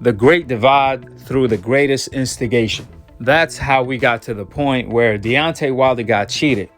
The great divide through the greatest instigation. That's how we got to the point where Deontay Wilder got cheated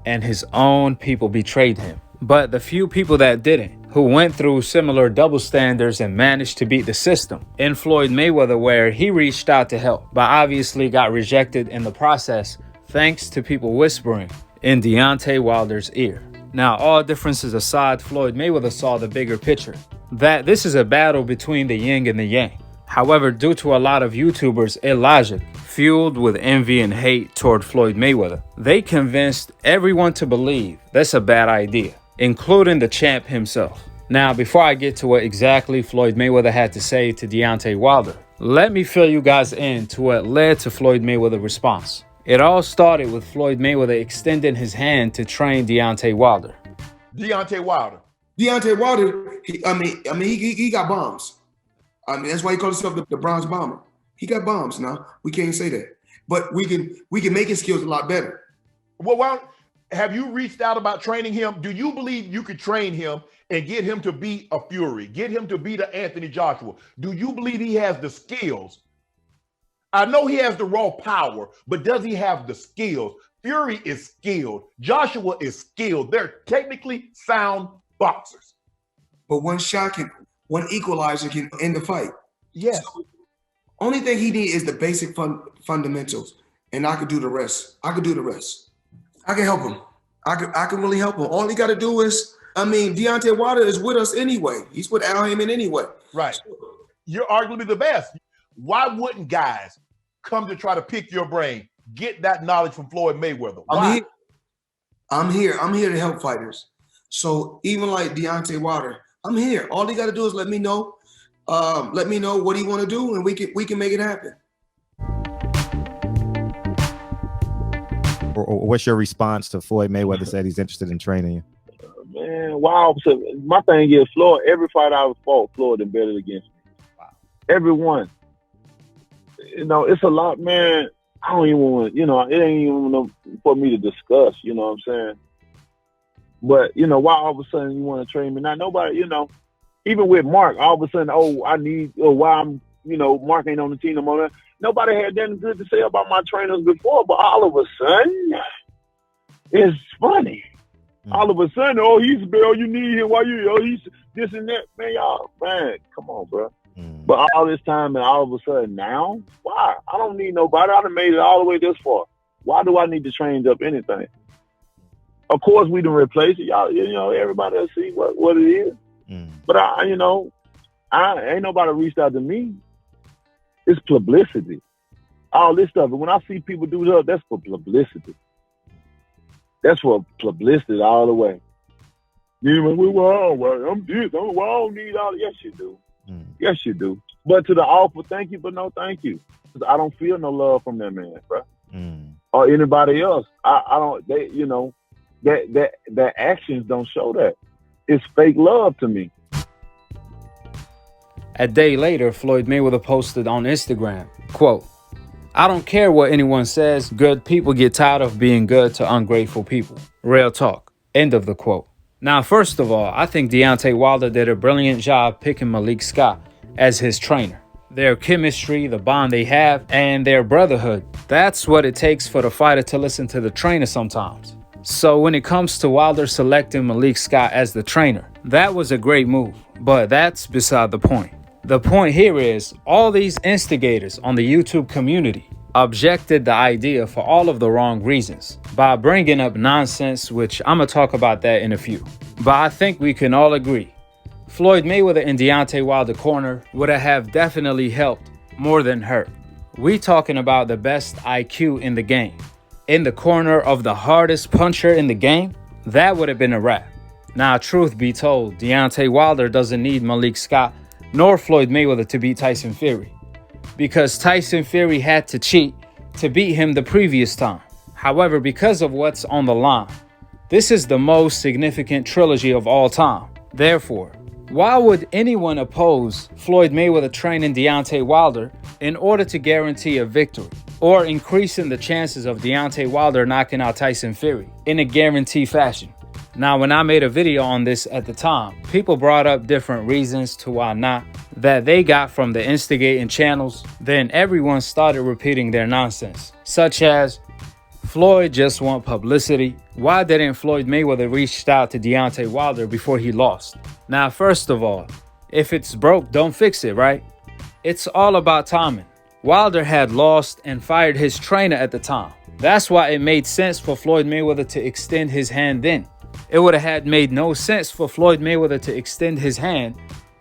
and his own people betrayed him. But the few people that didn't, who went through similar double standards and managed to beat the system. In Floyd Mayweather, where he reached out to help, but obviously got rejected in the process thanks to people whispering in Deontay Wilder's ear. Now, all differences aside, Floyd Mayweather saw the bigger picture, that this is a battle between the yin and the yang. However, due to a lot of YouTubers' illogic, fueled with envy and hate toward Floyd Mayweather, they convinced everyone to believe that's a bad idea, including the champ himself. Now, before I get to what exactly Floyd Mayweather had to say to Deontay Wilder, let me fill you guys in to what led to Floyd Mayweather's response. It all started with Floyd Mayweather extending his hand to train Deontay Wilder. Deontay Wilder, he got bombs. That's why he called himself the Bronze Bomber. He got bombs now. We can't say that. But we can make his skills a lot better. Well, have you reached out about training him? Do you believe you could train him and get him to be a Fury, get him to be the Anthony Joshua? Do you believe he has the skills? I know he has the raw power, but does he have the skills? Fury is skilled. Joshua is skilled. They're technically sound boxers. But one equalizer can end the fight. Yes. So, only thing he needs is the basic fundamentals, and I could do the rest. I can help him. I can really help him. All he got to do is, Deontay Wilder is with us anyway. He's with Al Heyman anyway. Right. You're arguably the best. Why wouldn't guys come to try to pick your brain, get that knowledge from Floyd Mayweather? Why? I'm here to help fighters. So even like Deontay Wilder, I'm here. All he got to do is let me know. Let me know what he want to do, and we can make it happen. Or what's your response to Floyd Mayweather said he's interested in training you? Man, wow. So my thing is, Floyd, every fight I fought, Floyd embedded against me. Wow. Everyone. It's a lot, man. I don't even want, it ain't even for me to discuss, you know what I'm saying? But, why all of a sudden you want to train me? Now, nobody, even with Mark, all of a sudden, why I'm, Mark ain't on the team no more. Nobody had nothing good to say about my trainers before, but all of a sudden, it's funny. All of a sudden, he's you need him. Why he's this and that. Man, y'all, come on, bro. But all this time and all of a sudden now, why? I don't need nobody. I done made it all the way this far. Why do I need to change up anything? Of course, we done replace it. Y'all, everybody will see what it is. But I ain't nobody reached out to me. It's publicity. All this stuff. And when I see people do that, that's for publicity. That's for publicity all the way. I'm this. I don't need all. Yes, you do. Yes, you do. But to the offer, thank you, but no thank you. Because I don't feel no love from that man, bro. Or anybody else. I don't. They, that actions don't show that. It's fake love to me. A day later, Floyd Mayweather posted on Instagram, quote, "I don't care what anyone says. Good people get tired of being good to ungrateful people. Real talk." End of the quote. Now, first of all, I think Deontay Wilder did a brilliant job picking Malik Scott as his trainer. Their chemistry, the bond they have, and their brotherhood. That's what it takes for the fighter to listen to the trainer sometimes. So when it comes to Wilder selecting Malik Scott as the trainer, that was a great move. But that's beside the point. The point here is all these instigators on the YouTube community objected the idea for all of the wrong reasons by bringing up nonsense, which I'm going to talk about that in a few. But I think we can all agree Floyd Mayweather in Deontay Wilder corner would have definitely helped more than hurt. We talking about the best IQ in the game. In the corner of the hardest puncher in the game, that would have been a wrap. Now, truth be told, Deontay Wilder doesn't need Malik Scott nor Floyd Mayweather to beat Tyson Fury, because Tyson Fury had to cheat to beat him the previous time. However, because of what's on the line, this is the most significant trilogy of all time. Therefore, why would anyone oppose Floyd Mayweather training Deontay Wilder in order to guarantee a victory, or increasing the chances of Deontay Wilder knocking out Tyson Fury in a guaranteed fashion? Now, when I made a video on this at the time, people brought up different reasons to why not that they got from the instigating channels. Then everyone started repeating their nonsense, such as, Floyd just want publicity. Why didn't Floyd Mayweather reach out to Deontay Wilder before he lost? Now, first of all, if it's broke, don't fix it, right? It's all about timing. Wilder had lost and fired his trainer at the time. That's why it made sense for Floyd Mayweather to extend his hand then. It would have had made no sense for Floyd Mayweather to extend his hand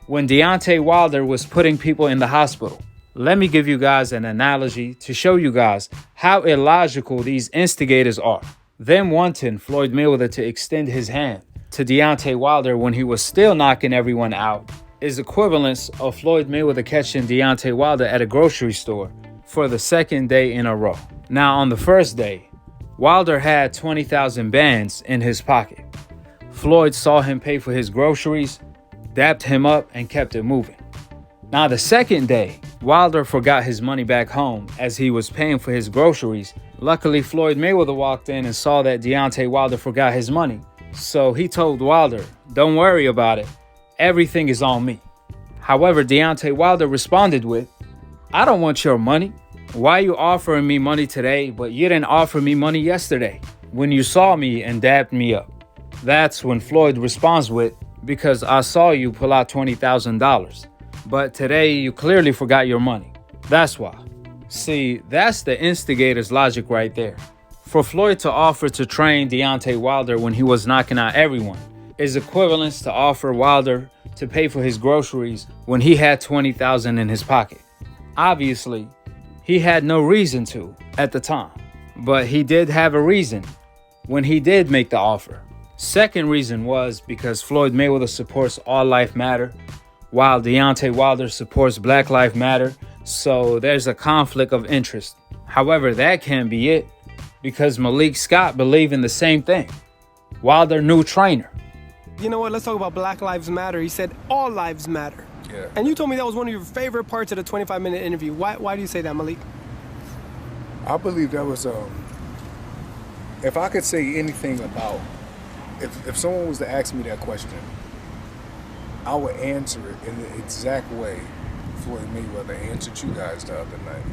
when Deontay Wilder was putting people in the hospital. Let me give you guys an analogy to show you guys how illogical these instigators are. Them wanting Floyd Mayweather to extend his hand to Deontay Wilder when he was still knocking everyone out is equivalence of Floyd Mayweather catching Deontay Wilder at a grocery store for the second day in a row. Now, on the first day, Wilder had 20,000 bands in his pocket. Floyd saw him pay for his groceries, dapped him up, and kept it moving. Now, the second day, Wilder forgot his money back home as he was paying for his groceries. Luckily, Floyd Mayweather walked in and saw that Deontay Wilder forgot his money. So he told Wilder, "Don't worry about it. Everything is on me." However, Deontay Wilder responded with, "I don't want your money. Why are you offering me money today, but you didn't offer me money yesterday when you saw me and dapped me up?" That's when Floyd responds with, "Because I saw you pull out $20,000, but today you clearly forgot your money. That's why." See, that's the instigator's logic right there. For Floyd to offer to train Deontay Wilder when he was knocking out everyone is equivalent to offer Wilder to pay for his groceries when he had $20,000 in his pocket. Obviously, he had no reason to at the time, but he did have a reason when he did make the offer. Second reason was because Floyd Mayweather supports All Life Matter, while Deontay Wilder supports Black Lives Matter, so there's a conflict of interest. However, that can't be it, because Malik Scott believed in the same thing. Wilder, new trainer. You know what? Let's talk about Black Lives Matter. He said all lives matter. Yeah. And you told me that was one of your favorite parts of the 25-minute interview. Why do you say that, Malik? I believe that was if I could say anything about if someone was to ask me that question, I would answer it in the exact way Floyd Mayweather answered you guys the other night.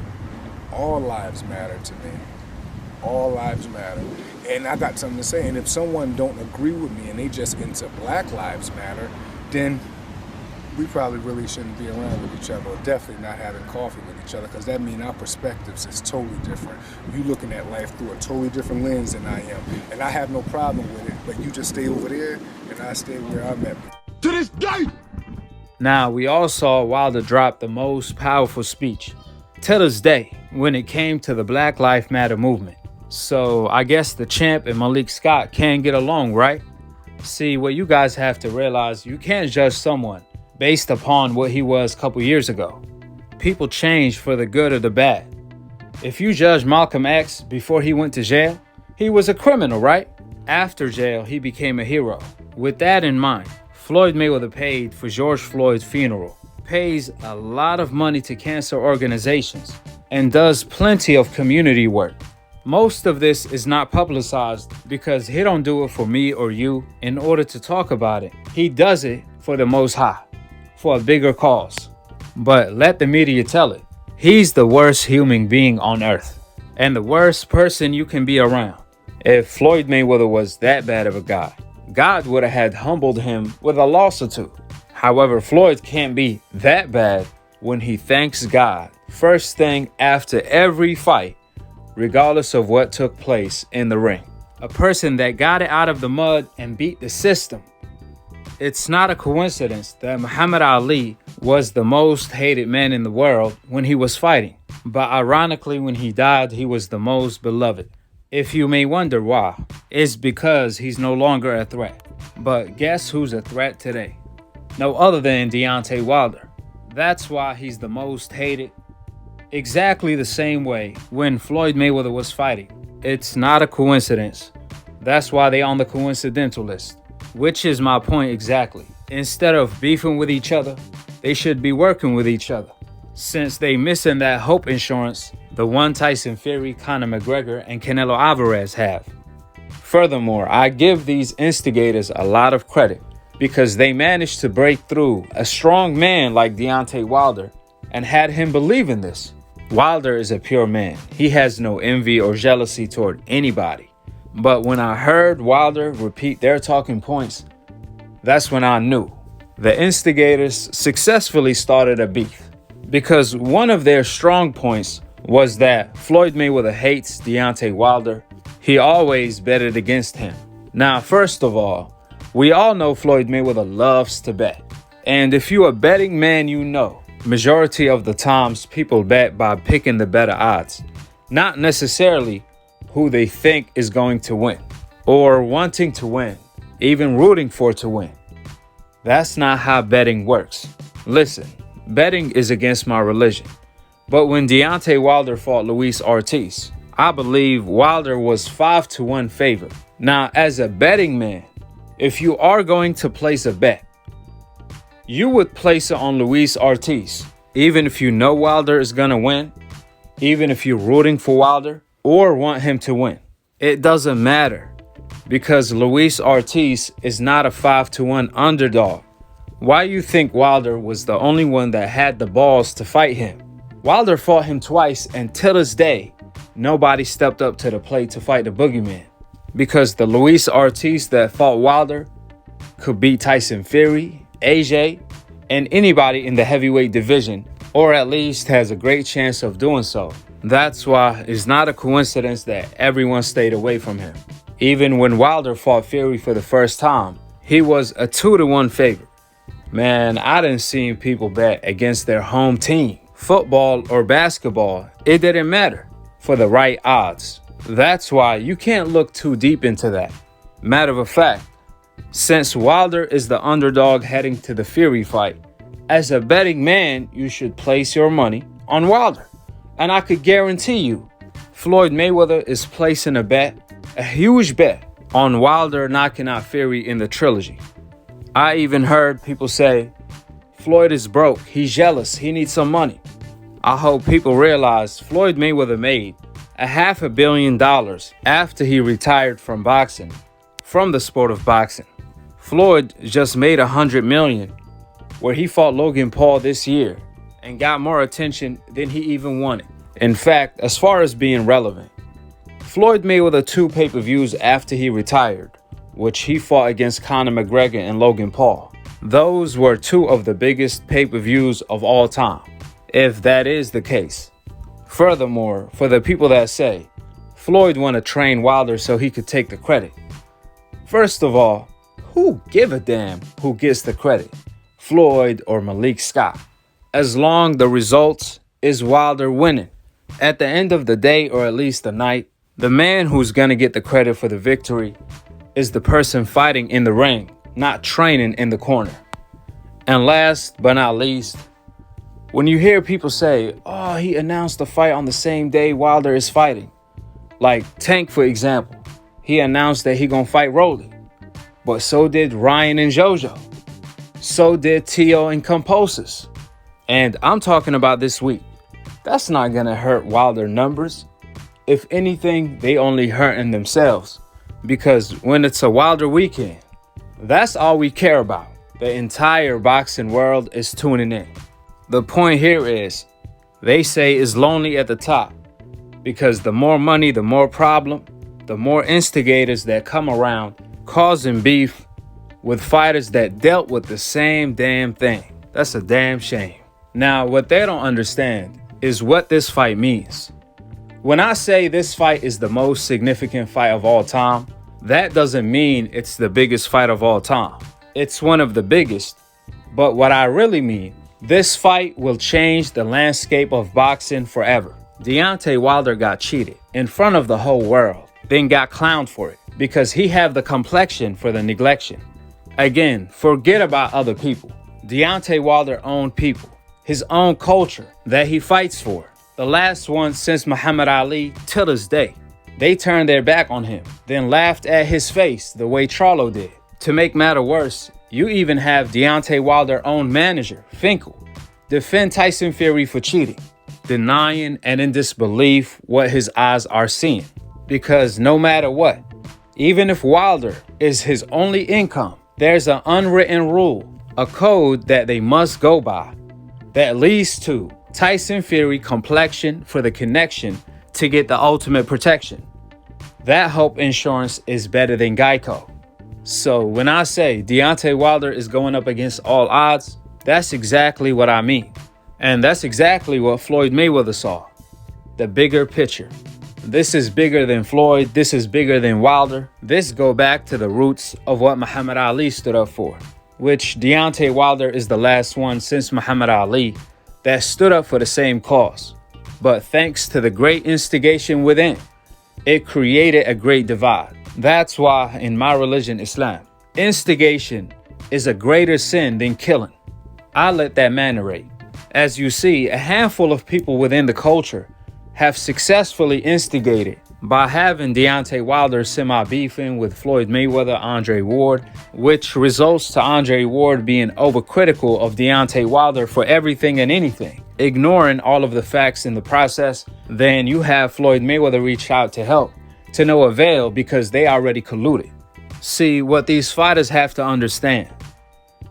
All lives matter to me. All lives matter. And I got something to say. And if someone don't agree with me and they just into Black Lives Matter, then we probably really shouldn't be around with each other, or definitely not having coffee with each other, because that means our perspectives is totally different. You looking at life through a totally different lens than I am. And I have no problem with it, but you just stay over there and I stay where I'm at. To this day! Now, we all saw Wilder drop the most powerful speech to this day when it came to the Black Lives Matter movement. So I guess the champ and Malik Scott can get along, right? See, what you guys have to realize, you can't judge someone based upon what he was a couple years ago. People change for the good or the bad. If you judge Malcolm X before he went to jail, he was a criminal, right? After jail, he became a hero. With that in mind, Floyd Mayweather paid for George Floyd's funeral, pays a lot of money to cancer organizations, and does plenty of community work. Most of this is not publicized because he don't do it for me or you in order to talk about it. He does it for the Most High, for a bigger cause. But let the media tell it. He's the worst human being on earth and the worst person you can be around. If Floyd Mayweather was that bad of a guy, God would have had humbled him with a loss or two. However, Floyd can't be that bad when he thanks God first thing after every fight, regardless of what took place in the ring. A person that got it out of the mud and beat the system. It's not a coincidence that Muhammad Ali was the most hated man in the world when he was fighting. But ironically, when he died, he was the most beloved. If you may wonder why, it's because he's no longer a threat. But guess who's a threat today? No other than Deontay Wilder. That's why he's the most hated. Exactly the same way when Floyd Mayweather was fighting. It's not a coincidence. That's why they're on the coincidental list. Which is my point exactly. Instead of beefing with each other, they should be working with each other. Since they missing that hope insurance, the one Tyson Fury, Conor McGregor, and Canelo Alvarez have. Furthermore, I give these instigators a lot of credit because they managed to break through a strong man like Deontay Wilder and had him believe in this. Wilder is a pure man. He has no envy or jealousy toward anybody. But when I heard Wilder repeat their talking points, that's when I knew. The instigators successfully started a beef because one of their strong points was that Floyd Mayweather hates Deontay Wilder. He always betted against him. Now, first of all, we all know Floyd Mayweather loves to bet. And if you're a betting man, you know, majority of the times people bet by picking the better odds, not necessarily who they think is going to win or wanting to win, even rooting for to win. That's not how betting works. Listen, betting is against my religion. But when Deontay Wilder fought Luis Ortiz, I believe Wilder was 5-1 favorite. Now, as a betting man, if you are going to place a bet, you would place it on Luis Ortiz, even if you know Wilder is going to win, even if you're rooting for Wilder or want him to win. It doesn't matter because Luis Ortiz is not a 5-1 underdog. Why you think Wilder was the only one that had the balls to fight him? Wilder fought him twice, and till this day, nobody stepped up to the plate to fight the boogeyman. Because the Luis Ortiz that fought Wilder could beat Tyson Fury, AJ, and anybody in the heavyweight division, or at least has a great chance of doing so. That's why it's not a coincidence that everyone stayed away from him. Even when Wilder fought Fury for the first time, he was a 2-1 favorite. Man, I done seen people bet against their home team, football or basketball. It didn't matter for the right odds. That's why you can't look too deep into that. Matter of fact, since Wilder is the underdog heading to the Fury fight, as a betting man, you should place your money on Wilder. And I could guarantee you, Floyd Mayweather is placing a bet, a huge bet, on Wilder knocking out Fury in the Trilogy. I even heard people say, Floyd is broke, he's jealous, he needs some money. I hope people realize Floyd Mayweather made $500 million after he retired from boxing, from the sport of boxing. Floyd just made $100 million where he fought Logan Paul this year and got more attention than he even wanted. In fact, as far as being relevant, Floyd Mayweather 2 pay-per-views after he retired, which he fought against Conor McGregor and Logan Paul. Those were 2 of the biggest pay-per-views of all time, if that is the case. Furthermore, for the people that say Floyd wanted to train Wilder so he could take the credit, first of all, who give a damn who gets the credit, Floyd or Malik Scott? As long the results is Wilder winning. At the end of the day, or at least the night, the man who's gonna get the credit for the victory is the person fighting in the ring, not training in the corner. And last but not least, when you hear people say, oh, he announced the fight on the same day Wilder is fighting. Like Tank, for example. He announced that he gonna fight Rolly. But so did Ryan and JoJo. So did Tio and Composis. And I'm talking about this week. That's not gonna hurt Wilder numbers. If anything, they only hurting themselves. Because when it's a Wilder weekend, that's all we care about. The entire boxing world is tuning in. The point here is, they say it's lonely at the top because the more money, the more problem, the more instigators that come around causing beef with fighters that dealt with the same damn thing. That's a damn shame. Now, what they don't understand is what this fight means. When I say this fight is the most significant fight of all time, that doesn't mean it's the biggest fight of all time. It's one of the biggest, but what I really mean, this fight will change the landscape of boxing forever. Deontay Wilder got cheated in front of the whole world, then got clowned for it because he had the complexion for the neglection. Again, forget about other people. Deontay Wilder owned people, his own culture that he fights for. The last one since Muhammad Ali till this day. They turned their back on him, then laughed at his face the way Charlo did. To make matter worse, you even have Deontay Wilder's own manager, Finkel, defend Tyson Fury for cheating, denying and in disbelief what his eyes are seeing. Because no matter what, Even if Wilder is his only income, there's an unwritten rule, a code that they must go by, that leads to Tyson Fury complexion for the connection to get the ultimate protection. That hope insurance is better than Geico. So when I say Deontay Wilder is going up against all odds, that's exactly what I mean. And that's exactly what Floyd Mayweather saw. The bigger picture. This is bigger than Floyd. This is bigger than Wilder. This go back to the roots of what Muhammad Ali stood up for, which Deontay Wilder is the last one since Muhammad Ali that stood up for the same cause. But thanks to the great instigation within, it created a great divide. That's why in my religion, Islam, instigation is a greater sin than killing. I let that marinate. As you see, a handful of people within the culture have successfully instigated by having Deontay Wilder semi-beefing with Floyd Mayweather, Andre Ward, which results to Andre Ward being overcritical of Deontay Wilder for everything and anything, ignoring all of the facts in the process. Then you have Floyd Mayweather reach out to help, to no avail because they already colluded. See, what these fighters have to understand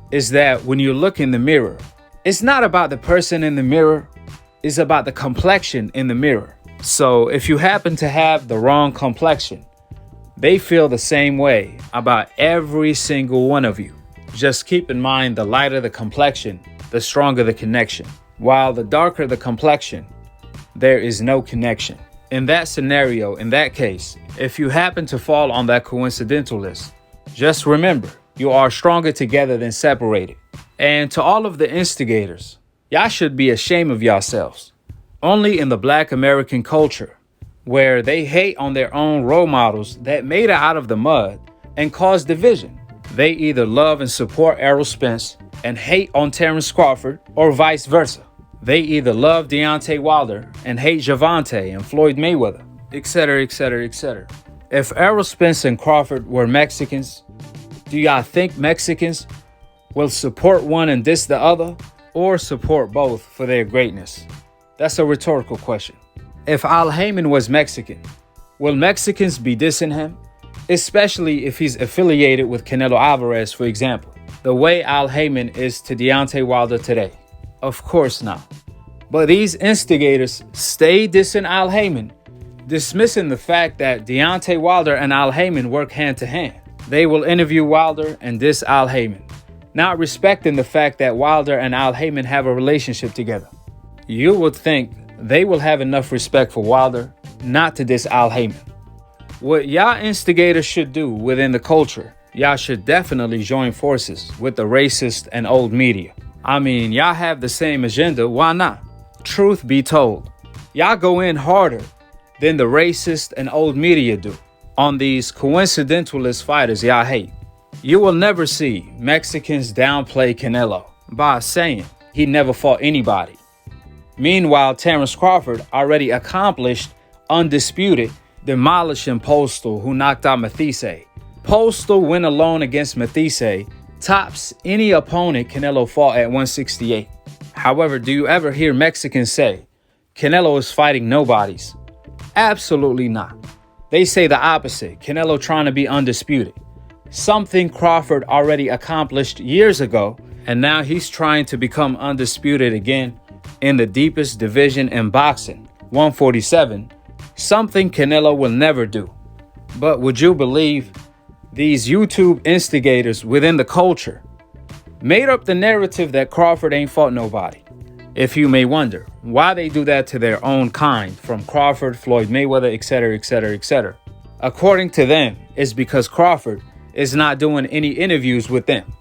is that when you look in the mirror, it's not about the person in the mirror, it's about the complexion in the mirror. So if you happen to have the wrong complexion, they feel the same way about every single one of you. Just keep in mind, the lighter the complexion, the stronger the connection. While the darker the complexion, there is no connection. In that scenario, in that case, if you happen to fall on that coincidental list, just remember, you are stronger together than separated. And to all of the instigators, y'all should be ashamed of yourselves. Only in the Black American culture, where they hate on their own role models that made it out of the mud and caused division, they either love and support Errol Spence and hate on Terrence Crawford, or vice versa. They either love Deontay Wilder and hate Gervonta and Floyd Mayweather, etc., etc., etc. If Errol Spence and Crawford were Mexicans, do y'all think Mexicans will support one and diss the other, or support both for their greatness? That's a rhetorical question. If Al Haymon was Mexican, will Mexicans be dissing him? Especially if he's affiliated with Canelo Alvarez, for example, the way Al Haymon is to Deontay Wilder today. Of course not. But these instigators stay dissing Al Haymon, dismissing the fact that Deontay Wilder and Al Haymon work hand to hand. They will interview Wilder and diss Al Haymon, not respecting the fact that Wilder and Al Haymon have a relationship together. You would think they will have enough respect for Wilder not to diss Al Haymon. What y'all instigators should do within the culture, y'all should definitely join forces with the racist and old media. I mean, y'all have the same agenda, why not? Truth be told, y'all go in harder than the racist and old media do on these coincidentalist fighters y'all hate. You will never see Mexicans downplay Canelo by saying he never fought anybody. Meanwhile, Terrence Crawford already accomplished, undisputed, demolishing Postal, who knocked out Mathise. Postal win alone against Mathise tops any opponent Canelo fought at 168. However, do you ever hear Mexicans say Canelo is fighting nobodies? Absolutely not. They say the opposite, Canelo trying to be undisputed. Something Crawford already accomplished years ago, and now he's trying to become undisputed again in the deepest division in boxing, 147, something Canelo will never do. But would you believe these YouTube instigators within the culture made up the narrative that Crawford ain't fought nobody? If you may wonder why they do that to their own kind, from Crawford, Floyd Mayweather, etc., etc., etc. According to them, it's because Crawford is not doing any interviews with them.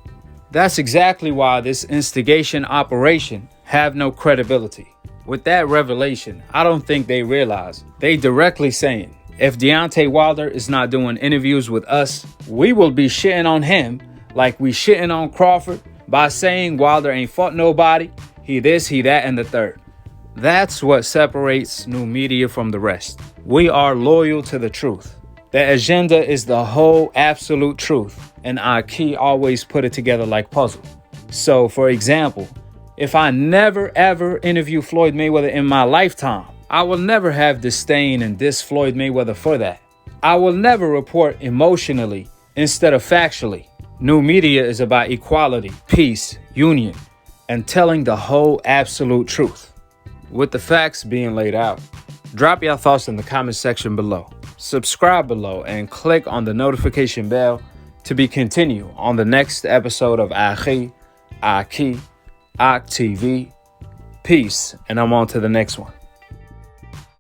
That's exactly why this instigation operation have no credibility. With that revelation, I don't think they realize they directly saying, if Deontay Wilder is not doing interviews with us, we will be shitting on him like we shitting on Crawford by saying Wilder ain't fought nobody, he this, he that, and the third. That's what separates new media from the rest. We are loyal to the truth. The agenda is the whole absolute truth, and Akhi always put it together like puzzle. So, for example, if I never ever interview Floyd Mayweather in my lifetime, I will never have disdain and diss Floyd Mayweather for that. I will never report emotionally instead of factually. New media is about equality, peace, union, and telling the whole absolute truth, with the facts being laid out. Drop your thoughts in the comment section below. Subscribe below and click on the notification bell to be continued on the next episode of Akhi, Akhi, TV. Peace, and I'm on to the next one.